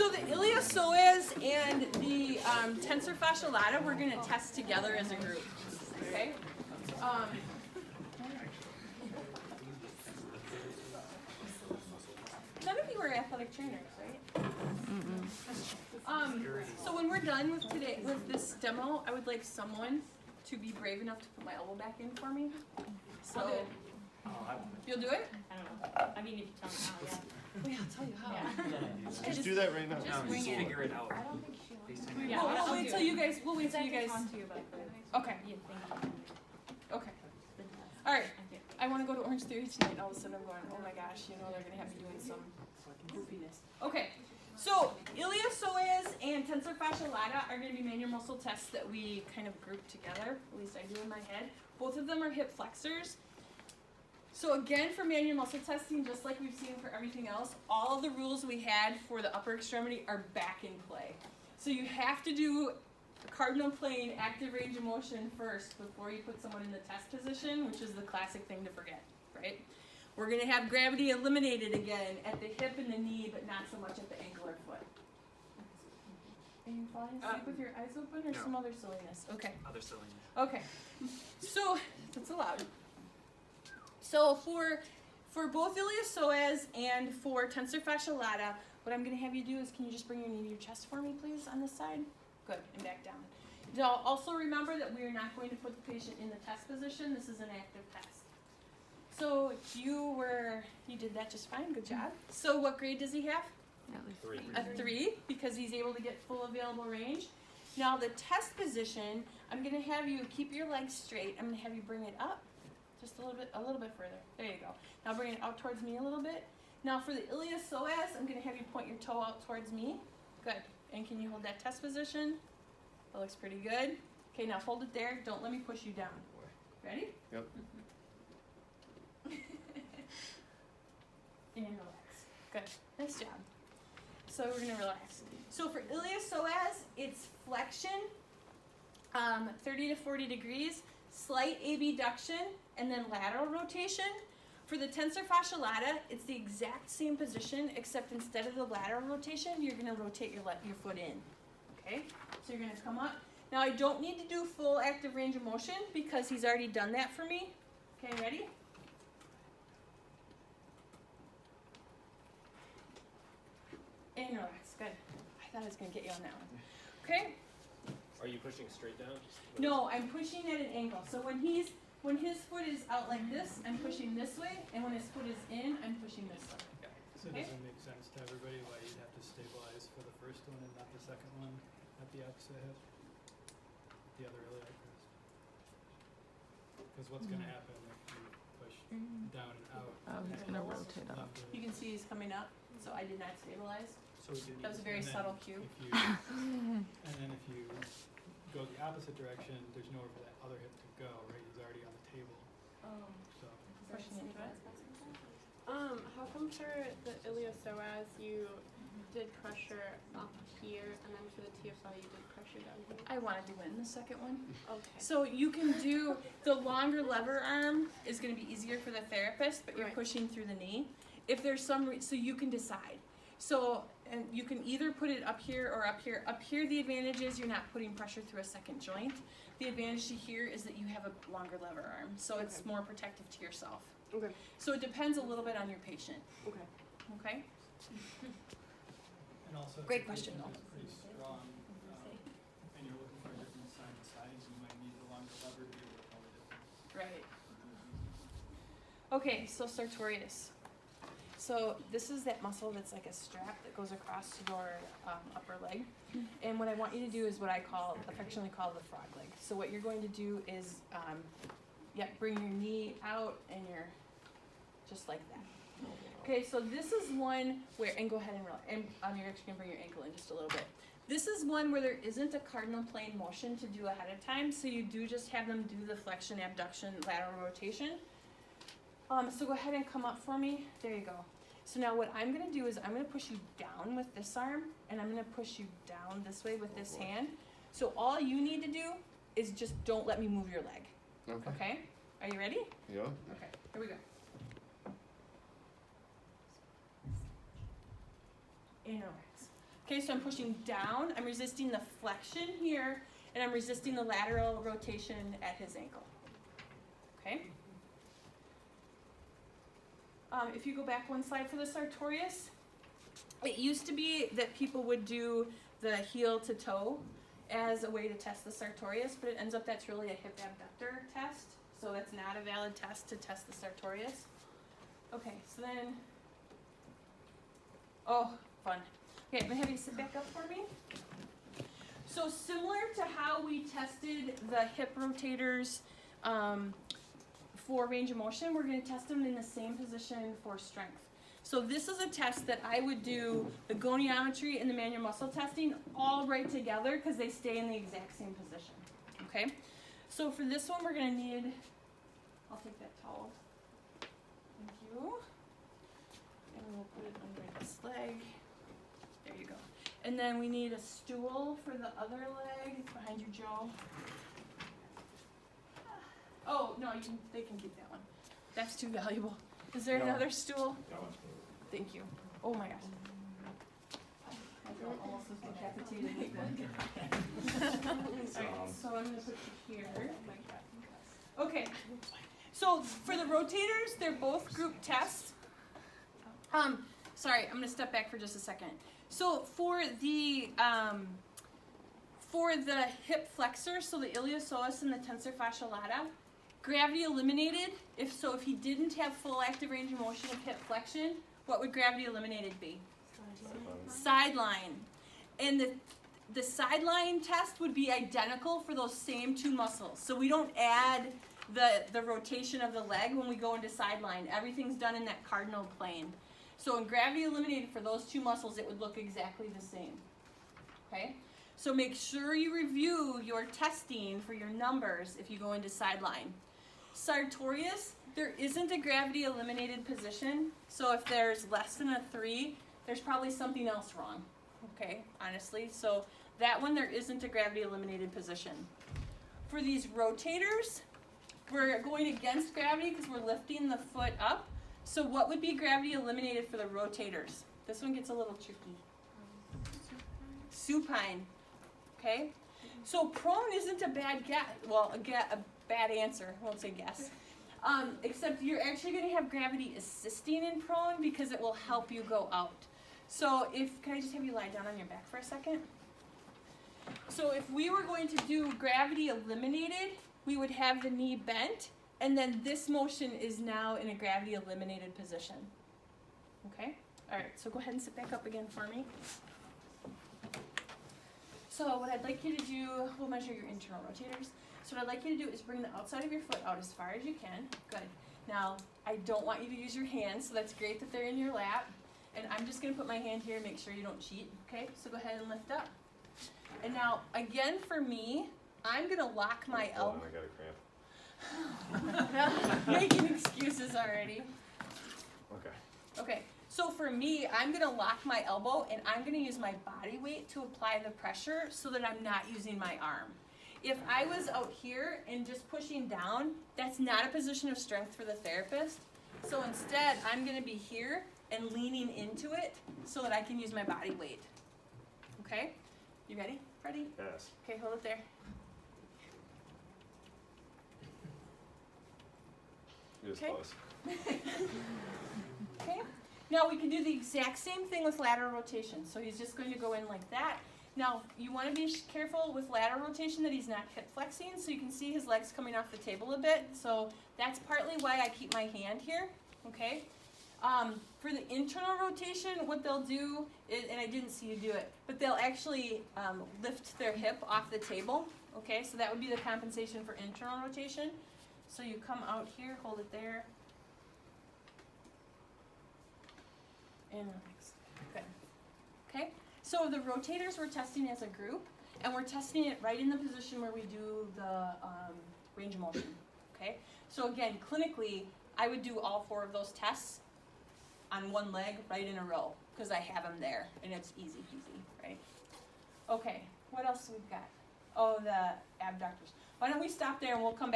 So the iliopsoas and the tensor fasciae lata we're going to test together as a group. Okay. None of you are athletic trainers, right? So when we're done with this demo, I would like someone to be brave enough to put my elbow back in for me. So you'll do it? I don't know. I mean, if you tell me how, yeah. Wait, I'll tell you how. Yeah. Just do that right now. Just wing it. Figure it out. I don't think she wants to. Yeah, we'll wait till you guys. We'll wait till you guys. Okay. Yeah, thank you. Okay. All right. I want to go to Orange Theory tonight. All of a sudden, I'm going, oh my gosh, you know, they're going to have me doing some goofiness. Okay. So iliopsoas and tensor fasciae lata are going to be manual muscle tests that we kind of group together. At least I do in my head. Both of them are hip flexors. So again, for manual muscle testing, just like we've seen for everything else, all the rules we had for the upper extremity are back in play. So you have to do cardinal plane active range of motion first before you put someone in the test position, which is the classic thing to forget, right? We're going to have gravity eliminated again at the hip and the knee, but not so much at the ankle or foot. Are you falling asleep with your eyes open or No. some other silliness? Okay. Other silliness. Okay. So that's allowed. So for both iliopsoas and for tensor fasciae lata, what I'm going to have you do is, can you just bring your knee to your chest for me, please, on this side? Good, and back down. Now, also remember that we are not going to put the patient in the test position. This is an active test. So you did that just fine. Good job. So what grade does he have? Three. A 3, because he's able to get full available range. Now the test position, I'm going to have you keep your legs straight. I'm going to have you bring it up just a little bit further. There you go. Now bring it out towards me a little bit. Now for the iliopsoas, I'm going to have you point your toe out towards me. Good. And can you hold that test position? That looks pretty good. Okay, now hold it there. Don't let me push you down. Ready? Yep. And relax. Good. Nice job. So we're going to relax. So for iliopsoas, it's flexion, 30 to 40 degrees, slight abduction, and then lateral rotation. For the tensor fasciae lata, it's the exact same position, except instead of the lateral rotation, you're going to rotate your foot in. Okay? So you're going to come up. Now I don't need to do full active range of motion because he's already done that for me. Okay, ready? And relax. Good. I thought I was going to get you on that one. Okay? Are you pushing straight down? No, I'm pushing at an angle. So when his foot is out like this, I'm pushing this way, and when his foot is in, I'm pushing this way. So does it make sense to everybody why you'd have to stabilize for the first one and not the second one at the opposite hip? The other iliac crest? Because what's going to happen if you push down and out? Oh, he's going to rotate up. You can see he's coming up, so I did not stabilize. So we do That was a very subtle cue. And then if you go the opposite direction, there's nowhere for that other hip to go, right? He's already on the table. Oh. So Pushing into it. How come for the iliopsoas you did pressure up here, and then for the TFL you did pressure down here? I wanted to win the second one. Okay. So you can do, the longer lever arm is going to be easier for the therapist, but you're Right. pushing through the knee. If there's so you can decide. So, and you can either put it up here or up here. Up here, the advantage is you're not putting pressure through a second joint. The advantage to here is that you have a longer lever arm, so it's more protective to yourself. Okay. So it depends a little bit on your patient. Okay. Okay? and also if Great the question, patient though. is pretty strong, and you're looking for a different sign and size, you might need the longer lever to be able to tell the difference. Right. Okay, so Sartorius. So this is that muscle that's like a strap that goes across your upper leg. And what I want you to do is what I affectionately call the frog leg. So what you're going to do is, bring your knee out and you're just like that. Okay, so this is one where, and go ahead and roll, and you're actually gonna bring your ankle in just a little bit. This is one where there isn't a cardinal plane motion to do ahead of time, so you do just have them do the flexion, abduction, lateral rotation. So go ahead and come up for me. There you go. So now what I'm going to do is I'm going to push you down with this arm, and I'm going to push you down this way with this hand. So all you need to do is just don't let me move your leg. Okay. Okay? Are you ready? Yeah. Okay, here we go. And relax. Okay, so I'm pushing down, I'm resisting the flexion here, and I'm resisting the lateral rotation at his ankle. Okay? If you go back one slide for the Sartorius, it used to be that people would do the heel to toe as a way to test the Sartorius, but it ends up that's really a hip abductor test, so that's not a valid test to test the Sartorius. Okay, so then, oh, fun. Okay, I'm gonna have you sit back up for me. So similar to how we tested the hip rotators for range of motion, we're gonna test them in the same position for strength. So this is a test that I would do the goniometry and the manual muscle testing all right together because they stay in the exact same position, okay? So for this one, we're gonna need, I'll take that towel. Thank you. And we'll put it under this leg. There you go. And then we need a stool for the other leg. It's behind you, Joe. Oh, no, they can keep that one. That's too valuable. Is there another stool? Thank you. Oh my gosh. I feel almost decapitated like that. Alright, so I'm going to put you here. Okay. So for the rotators, they're both group tests. Sorry, I'm going to step back for just a second. So for the hip flexor, so the iliopsoas and the tensor fasciae lata, gravity eliminated. If he didn't have full active range of motion of hip flexion, what would gravity eliminated be? Sideline. And the sideline test would be identical for those same two muscles. So we don't add the rotation of the leg when we go into sideline. Everything's done in that cardinal plane. So in gravity eliminated for those two muscles, it would look exactly the same. Okay? So make sure you review your testing for your numbers if you go into sideline. Sartorius, there isn't a gravity eliminated position. So if there's less than a 3, there's probably something else wrong. Okay, honestly. So that one, there isn't a gravity eliminated position. For these rotators, we're going against gravity because we're lifting the foot up. So what would be gravity eliminated for the rotators? This one gets a little tricky. Supine. Okay? So prone isn't a bad guess. Well, a bad answer. I won't say guess. Except you're actually going to have gravity assisting in prone because it will help you go out. So can I just have you lie down on your back for a second? So if we were going to do gravity eliminated, we would have the knee bent, and then this motion is now in a gravity eliminated position. Okay? All right, so go ahead and sit back up again for me. So what I'd like you to do, we'll measure your internal rotators. So what I'd like you to do is bring the outside of your foot out as far as you can. Good. Now, I don't want you to use your hands, so that's great that they're in your lap. And I'm just going to put my hand here and make sure you don't cheat. Okay? So go ahead and lift up. And now, again, for me, I'm going to lock my elbow. I got a cramp. Making excuses already. Okay. Okay. So for me, I'm going to lock my elbow and I'm going to use my body weight to apply the pressure so that I'm not using my arm. If I was out here and just pushing down, that's not a position of strength for the therapist. So instead, I'm going to be here and leaning into it so that I can use my body weight. Okay? You ready, Freddie? Yes. Okay, hold it there. It was Okay. close. Okay? Now we can do the exact same thing with lateral rotation. So he's just going to go in like that. Now, you want to be careful with lateral rotation that he's not hip flexing, so you can see his legs coming off the table a bit. So that's partly why I keep my hand here, okay? For the internal rotation, what they'll do is, and I didn't see you do it, but they'll actually lift their hip off the table, okay? So that would be the compensation for internal rotation. So you come out here, hold it there, and relax. Good. Okay? So the rotators we're testing as a group, and we're testing it right in the position where we do the range of motion. Okay? So again, clinically, I would do all 4 of those tests on one leg right in a row because I have them there, and it's easy peasy, right? Okay, what else we've got? Oh, the abductors. Why don't we stop there and we'll come back.